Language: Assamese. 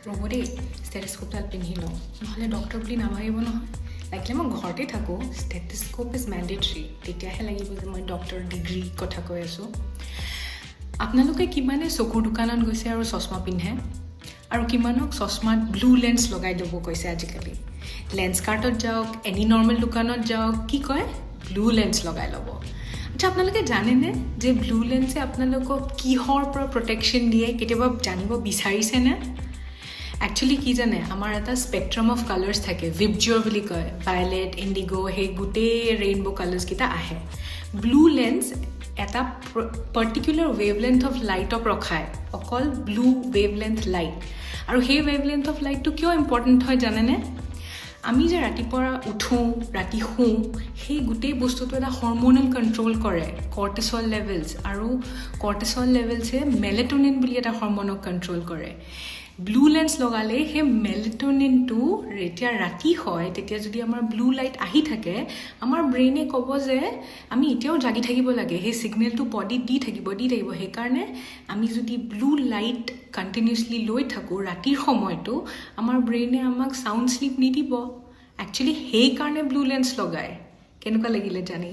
ৰ'ব দেই ষ্টেথস্কোপডাল পিন্ধি লওঁ নহ'লে ডক্টৰ বুলি নাভাবিব নহয় লাগিলে মই ঘৰতে থাকোঁ ষ্টেথস্কোপ ইজ মেণ্ডেটৰী তেতিয়াহে লাগিব যে মই ডক্টৰ ডিগ্ৰী কথা কৈ আছোঁ আপোনালোকে কিমানে চকুৰ দোকানত গৈছে আৰু চশমা পিন্ধে আৰু কিমানক চশমাত ব্লু লেন্স লগাই দিব কৈছে আজিকালি লেন্স কাৰ্টত যাওক এনি নৰ্মেল দোকানত যাওক কি কয় ব্লু লেন্স লগাই ল'ব আচ্ছা আপোনালোকে জানেনে যে ব্লু লেন্সে আপোনালোকক কিহৰ পৰা প্ৰটেকশ্যন দিয়ে কেতিয়াবা জানিব বিচাৰিছেনে একচুৱেলি কি জানে আমাৰ এটা স্পেক্ট্ৰাম অফ কালাৰ্ছ থাকে ভিবজিঅ'ৰ বুলি কয় ভায়লেট ইণ্ডিগ' সেই গোটেই ৰেইনব' কালাৰ্ছকেইটা আহে ব্লু লেন্স এটা পাৰ্টিকুলাৰ ৱেভলেন্থ অফ লাইটক ৰখায় অকল ব্লু ৱেভলেন্থ লাইট আৰু সেই ৱেভলেন্থ অফ লাইটটো কিয় ইম্পৰ্টেণ্ট হয় জানেনে আমি যে ৰাতিপুৱা উঠোঁ ৰাতি শুওঁ সেই গোটেই বস্তুটো এটা হৰম'নেল কণ্ট্ৰল কৰে কৰ্টিচল লেভেলছ আৰু কৰ্টিচল লেভেলছে মেলেটনিন বুলি এটা হৰম'নক কণ্ট্ৰল কৰে ব্লু লেন্স লগালে সেই মেলেটনিনটো যেতিয়া ৰাতি হয় তেতিয়া যদি আমাৰ ব্লু লাইট আহি থাকে আমাৰ ব্ৰেইনে ক'ব যে আমি এতিয়াও জাগি থাকিব লাগে সেই ছিগনেলটো বডিত দি থাকিব সেইকাৰণে আমি যদি ব্লু লাইট কণ্টিনিউছলি লৈ থাকোঁ ৰাতিৰ সময়টো আমাৰ ব্ৰেইনে আমাক চাউণ্ড শ্লিপ নিদিব একচুৱেলি সেইকাৰণে ব্লু লেন্স লগায় কেনেকুৱা লাগিলে জানি